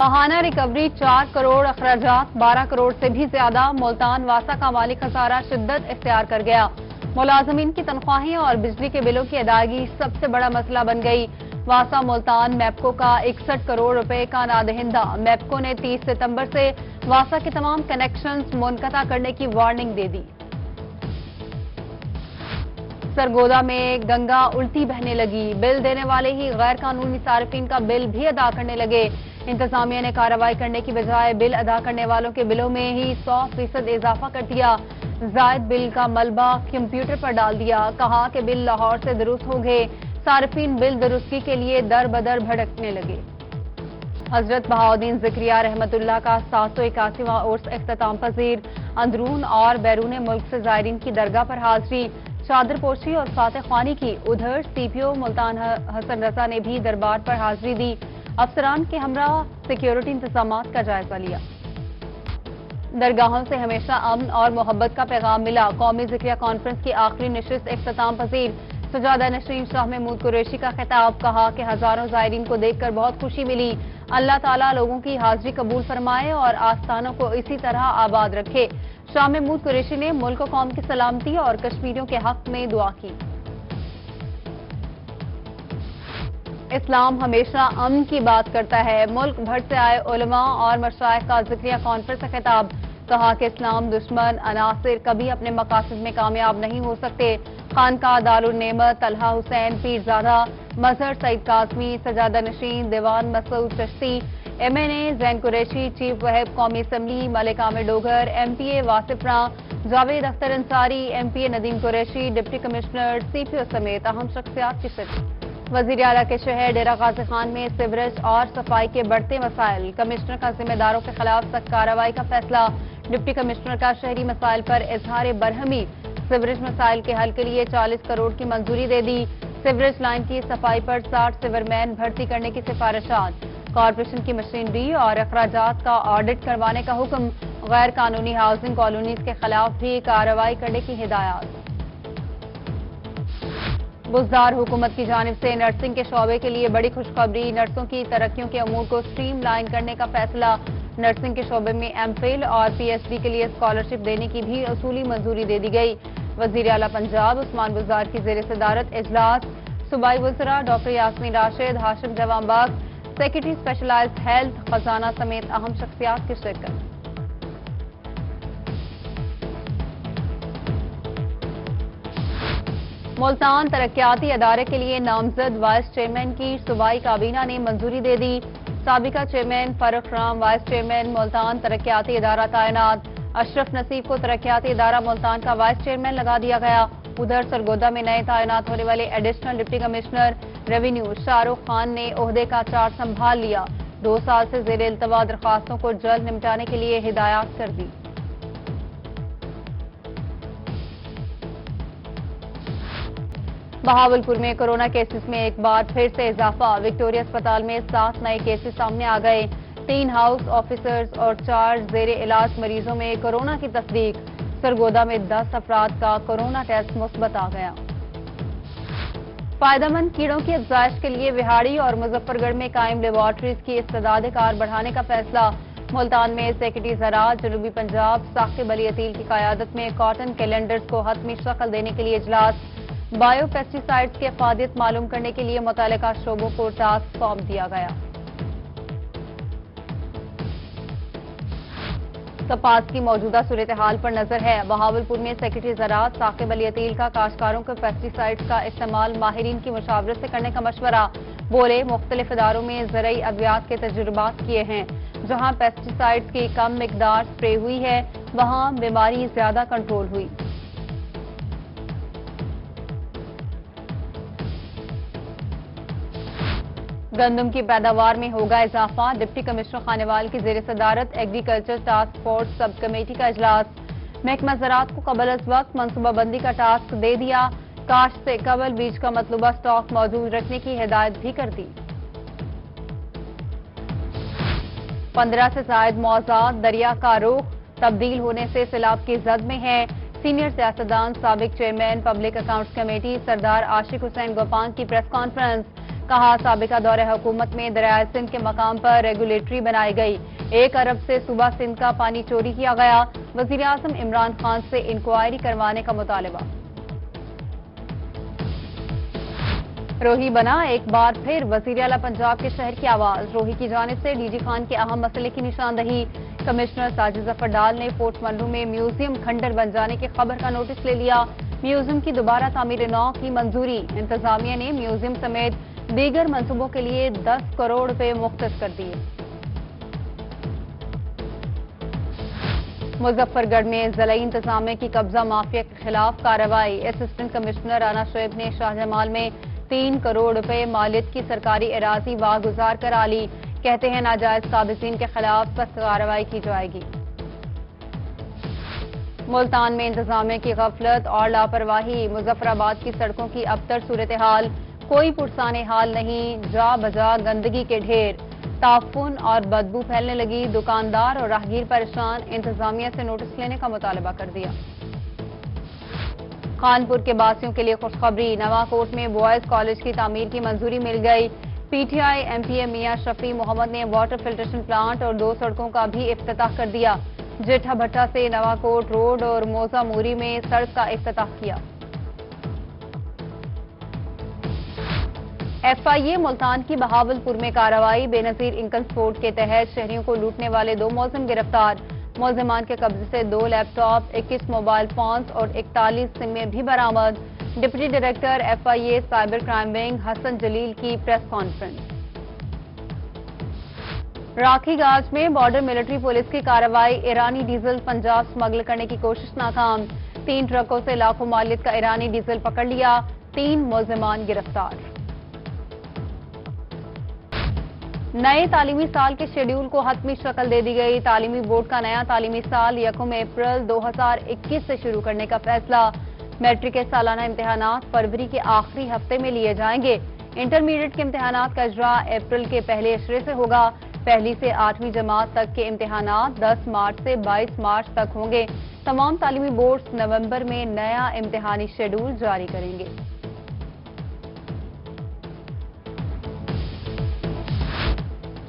ماہانہ ریکوری 4 کروڑ، اخراجات 12 کروڑ سے بھی زیادہ۔ ملتان واسا کا مالی خسارہ شدت اختیار کر گیا۔ ملازمین کی تنخواہیں اور بجلی کے بلوں کی ادائیگی سب سے بڑا مسئلہ بن گئی۔ واسا ملتان میپکو کا 61 کروڑ روپے کا نادہندہ۔ میپکو نے 30 ستمبر سے واسا کے تمام کنیکشنز منقطع کرنے کی وارننگ دے دی۔ سرگودا میں گنگا الٹی بہنے لگی، بل دینے والے ہی غیر قانونی صارفین کا بل بھی ادا کرنے لگے۔ انتظامیہ نے کارروائی کرنے کی بجائے بل ادا کرنے والوں کے بلوں میں ہی 100% اضافہ کر دیا۔ زائد بل کا ملبہ کمپیوٹر پر ڈال دیا، کہا کہ بل لاہور سے درست ہوں گے۔ صارفین بل درستی کے لیے در بدر بھٹکنے لگے۔ حضرت بہاؤالدین ذکریہ رحمت اللہ کا 781واں عرس اختتام پذیر۔ اندرون اور بیرون ملک سے زائرین کی درگاہ پر حاضری، چادر پوشی اور فاتح خوانی کی۔ ادھر سی پی او ملتان حسن رضا نے بھی دربار پر حاضری دی، افسران کے ہمراہ سیکیورٹی انتظامات کا جائزہ لیا۔ درگاہوں سے ہمیشہ امن اور محبت کا پیغام ملا۔ قومی ذکریہ کانفرنس کی آخری نشست اختتام پذیر۔ سجادہ نشین شاہ محمود قریشی کا خطاب، کہا کہ ہزاروں زائرین کو دیکھ کر بہت خوشی ملی۔ اللہ تعالیٰ لوگوں کی حاضری قبول فرمائے اور آستانوں کو اسی طرح آباد رکھے۔ شاہ محمود قریشی نے ملک و قوم کی سلامتی اور کشمیریوں کے حق میں دعا کی۔ اسلام ہمیشہ امن کی بات کرتا ہے۔ ملک بھر سے آئے علماء اور مشائخ کا ذکریہ کانفرنس سے خطاب، کہا کہ اسلام دشمن عناصر کبھی اپنے مقاصد میں کامیاب نہیں ہو سکتے۔ خانقاہ دارالنعمت طلحہ حسین پیرزادہ، مظہر سعید قاسمی، سجادہ نشین دیوان مسعود چشتی، ایم این اے زین قریشی، چیف وہب قومی اسمبلی ملک عامر ڈوگر، ایم پی اے واصف راں، جاوید اختر انصاری، ایم پی اے ندیم قریشی، ڈپٹی کمشنر سی پی او سمیت اہم شخصیات کی شرکت۔ وزیر اعلیٰ کے شہر ڈیرہ غازی خان میں سیوریج اور صفائی کے بڑھتے مسائل، کمشنر کا ذمہ داروں کے خلاف سخت کارروائی کا فیصلہ۔ ڈپٹی کمشنر کا شہری مسائل پر اظہار برہمی، سیوریج مسائل کے حل کے لیے 40 کروڑ کی منظوری دے دی۔ سیوریج لائن کی صفائی پر 60 سیور مین بھرتی کرنے کی سفارشات۔ کارپوریشن کی مشینری اور اخراجات کا آڈٹ کروانے کا حکم۔ غیر قانونی ہاؤسنگ کالونیز کے خلاف بھی کارروائی کرنے کی ہدایات۔ بزدار حکومت کی جانب سے نرسنگ کے شعبے کے لیے بڑی خوشخبری، نرسوں کی ترقیوں کے امور کو سٹریم لائن کرنے کا فیصلہ۔ نرسنگ کے شعبے میں ایم فل اور پی ایچ ڈی کے لیے اسکالرشپ دینے کی بھی اصولی منظوری دے دی گئی۔ وزیر اعلیٰ پنجاب عثمان بزدار کی زیر صدارت اجلاس، صوبائی وزراء ڈاکٹر یاسمین راشد، ہاشم جوان بخش، سیکریٹری اسپیشلائزڈ ہیلتھ، خزانہ سمیت اہم شخصیات کی شرکت۔ ملتان ترقیاتی ادارے کے لیے نامزد وائس چیئرمین کی صوبائی کابینہ نے منظوری دے دی۔ سابقہ chairman Farrukh Ram vice chairman Multan ترقیاتی ادارہ تعینات۔ اشرف نصیب کو ترقیاتی ادارہ ملتان کا وائس چیئرمین لگا دیا گیا۔ ادھر سرگودا میں نئے تعینات ہونے والے additional deputy commissioner revenue Shah Rukh Khan نے عہدے کا چارج سنبھال لیا۔ 2 سال سے زیر التوا درخواستوں کو جلد نمٹانے کے لیے ہدایات کر دی۔ بہاولپور میں کورونا کیسز میں ایک بار پھر سے اضافہ، وکٹوریہ اسپتال میں 7 نئے کیسز سامنے آ گئے۔ 3 ہاؤس آفیسرز اور 4 زیر علاج مریضوں میں کورونا کی تصدیق۔ سرگودا میں 10 افراد کا کورونا ٹیسٹ مثبت آ گیا۔ فائدہ مند کیڑوں کی افزائش کے لیے وہاڑی اور مظفر گڑھ میں قائم لیبارٹریز کی استعداد کار بڑھانے کا فیصلہ۔ ملتان میں سیکریٹری زراعت جنوبی پنجاب ثاقب علی عطیل کی قیادت میں کاٹن کیلنڈرز کو حتمی شکل دینے کے لیے اجلاس۔ بائیو پیسٹی سائیڈز کی افادیت معلوم کرنے کے لیے متعلقہ شعبوں کو ٹاسک فارم دیا گیا۔ کپاس کی موجودہ صورتحال پر نظر ہے۔ بہاولپور میں سیکریٹری زراعت ثاقب علی عطیل کا کاشتکاروں کو پیسٹی سائیڈز کا استعمال ماہرین کی مشاورت سے کرنے کا مشورہ۔ بولے مختلف اداروں میں زرعی ادویات کے تجربات کیے ہیں۔ جہاں پیسٹی سائیڈز کی کم مقدار سپرے ہوئی ہے، وہاں بیماری زیادہ کنٹرول ہوئی۔ گندم کی پیداوار میں ہوگا اضافہ، ڈپٹی کمشنر خانیوال کی زیر صدارت ایگریکلچر ٹاسک فورس سب کمیٹی کا اجلاس۔ محکمہ زراعت کو قبل از وقت منصوبہ بندی کا ٹاسک دے دیا، کاشت سے قبل بیج کا مطلوبہ سٹاک موجود رکھنے کی ہدایت بھی کر دی۔ 15 سے زائد موضوعات دریا کا رخ تبدیل ہونے سے سیلاب کی زد میں ہیں۔ سینئر سیاستدان سابق چیئرمین پبلک اکاؤنٹس کمیٹی سردار عاشق حسین گوپان کی پریس کانفرنس۔ کہا سابقہ دور حکومت میں دریائے سندھ کے مقام پر ریگولیٹری بنائی گئی، 1 ارب سے صوبہ سندھ کا پانی چوری کیا گیا، وزیراعظم عمران خان سے انکوائری کروانے کا مطالبہ۔ روہی بنا ایک بار پھر وزیر اعلیٰ پنجاب کے شہر کی آواز، روہی کی جانب سے ڈی جی خان کے اہم مسئلے کی نشاندہی۔ کمشنر ساجد ظفر ڈال نے فورٹ منرو میں میوزیم کھنڈر بن جانے کی خبر کا نوٹس لے لیا، میوزیم کی دوبارہ تعمیر نو کی منظوری، انتظامیہ نے میوزیم سمیت دیگر منصوبوں کے لیے 10 کروڑ روپے مختص کر دیے۔ مظفر گڑھ میں ضلعی انتظامیہ کی قبضہ مافیا کے خلاف کارروائی، اسسٹنٹ کمشنر رانا شعیب نے شاہ جمال میں 3 کروڑ روپے مالیت کی سرکاری اراضی واگزار کرا لی، کہتے ہیں ناجائز قابضین کے خلاف سخت کارروائی کی جائے گی۔ ملتان میں انتظامیہ کی غفلت اور لاپرواہی، مظفر آباد کی سڑکوں کی ابتر صورتحال، کوئی پرسان حال نہیں، جا بجا گندگی کے ڈھیر، تعفن اور بدبو پھیلنے لگی، دکاندار اور راہگیر پریشان، انتظامیہ سے نوٹس لینے کا مطالبہ کر دیا۔ خانپور کے باسیوں کے لیے خوشخبری، نواکوٹ میں بوائز کالج کی تعمیر کی منظوری مل گئی، P T I M P اے میاں شفیع محمد نے واٹر فلٹریشن پلانٹ اور 2 سڑکوں کا بھی افتتاح کر دیا، جیٹھا بھٹا سے نواکوٹ روڈ اور موزہ موری میں سڑک کا افتتاح کیا۔ ایف آئی اے ملتان کی بہاولپور میں کارروائی، بے نظیر انکم سپورٹ کے تحت شہریوں کو لوٹنے والے 2 ملزم گرفتار، ملزمان کے قبضے سے 2 لیپ ٹاپ، 21 موبائل فونز اور 41 سمیں بھی برآمد۔ Deputy director F I A cyber crime wing حسن جلیل کی پریس کانفرنس۔ راکھی گاج میں بارڈر ملٹری پولیس کی کارروائی، ایرانی ڈیزل پنجاب سمگل کرنے کی کوشش ناکام، 3 ٹرکوں سے لاکھوں مالیت کا ایرانی ڈیزل پکڑ لیا، 3 ملزمان گرفتار۔ نئے تعلیمی سال کے شیڈول کو حتمی شکل دے دی گئی، تعلیمی بورڈ کا نیا تعلیمی سال 1 اپریل 2021 سے شروع کرنے کا فیصلہ، میٹرک کے سالانہ امتحانات فروری کے آخری ہفتے میں لیے جائیں گے، انٹرمیڈیٹ کے امتحانات کا اجراء اپریل کے پہلے اشرے سے ہوگا، پہلی سے 8ویں جماعت تک کے امتحانات 10 مارچ سے 22 مارچ تک ہوں گے، تمام تعلیمی بورڈز نومبر میں نیا امتحانی شیڈول جاری کریں گے۔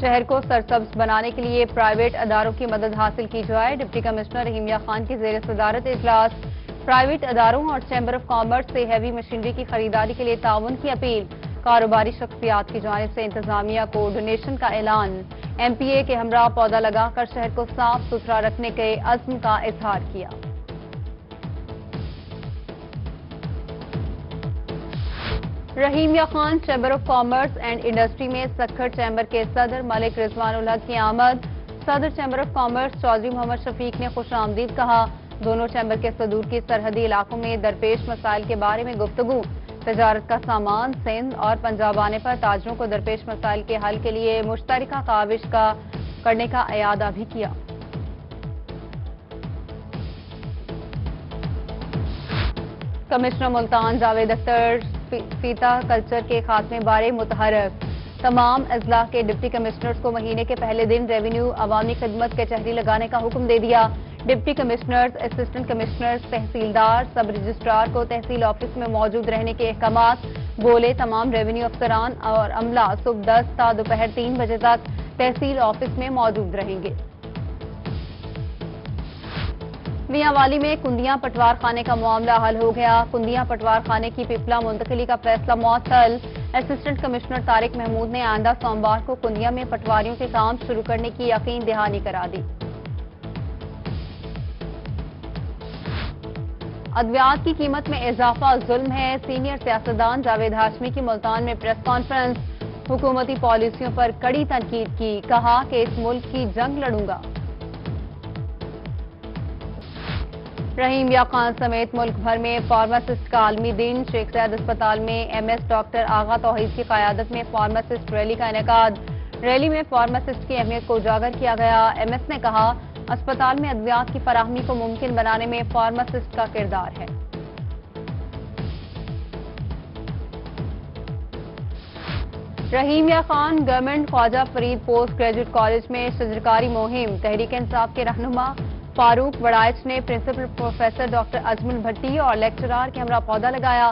شہر کو سرسبز بنانے کے لیے پرائیویٹ اداروں کی مدد حاصل کی جائے، ڈپٹی کمشنر رحیمیہ خان کی زیر صدارت اجلاس، پرائیویٹ اداروں اور چیمبر آف کامرس سے ہیوی مشینری کی خریداری کے لیے تعاون کی اپیل، کاروباری شخصیات کی جانب سے انتظامیہ کو ڈونیشن کا اعلان، ایم پی اے کے ہمراہ پودا لگا کر شہر کو صاف ستھرا رکھنے کے عزم کا اظہار کیا۔ Rahimia Khan chamber of commerce and industry میں سکھر چیمبر کے صدر ملک رضوان الحق کی آمد، صدر چیمبر آف کامرس چودھری محمد شفیق نے خوش آمدید کہا، دونوں چیمبر کے صدور کی سرحدی علاقوں میں درپیش مسائل کے بارے میں گفتگو، تجارت کا سامان سندھ اور پنجاب آنے پر تاجروں کو درپیش مسائل کے حل کے لیے مشترکہ کاوش کرنے کا اعادہ بھی کیا۔ کمشنر ملتان جاوید اختر فیتا کلچر کے خاتمے بارے متحرک، تمام اضلاع کے ڈپٹی کمشنرز کو مہینے کے پہلے دن ریونیو عوامی خدمت کچہری لگانے کا حکم دے دیا، ڈپٹی کمشنرز، اسسٹنٹ کمشنرز، تحصیلدار، سب رجسٹرار کو تحصیل آفس میں موجود رہنے کے احکامات، بولے تمام ریونیو افسران اور عملہ صبح 10 تا دوپہر 3 بجے تک تحصیل آفس میں موجود رہیں گے۔ میاں والی میں کندیاں پٹوار خانے کا معاملہ حل ہو گیا، کندیاں پٹوار خانے کی پپلا منتقلی کا فیصلہ معطل، اسسٹنٹ کمشنر طارق محمود نے آئندہ سوموار کو کندیاں میں پٹواریوں کے کام شروع کرنے کی یقین دہانی کرا دی۔ ادویات کی قیمت میں اضافہ ظلم ہے، سینئر سیاستدان جاوید ہاشمی کی ملتان میں پریس کانفرنس، حکومتی پالیسیوں پر کڑی تنقید کی، کہا کہ اس ملک کی جنگ لڑوں گا۔ رحیمیہ خان سمیت ملک بھر میں فارماسسٹ کا عالمی دن، شیخ زاید اسپتال میں ایم ایس ڈاکٹر آغا توحید کی قیادت میں فارماسسٹ ریلی کا انعقاد، ریلی میں فارماسسٹ کی اہمیت کو اجاگر کیا گیا، ایم ایس نے کہا اسپتال میں ادویات کی فراہمی کو ممکن بنانے میں فارماسسٹ کا کردار ہے۔ Rahimia Khan government Khwaja Farid post graduate college میں شجرکاری مہم، تحریک انصاف کے رہنما فاروق وڑائچ نے پرنسپل پروفیسر ڈاکٹر اجمل بھٹی اور لیکچرار کے ہمراہ پودا لگایا،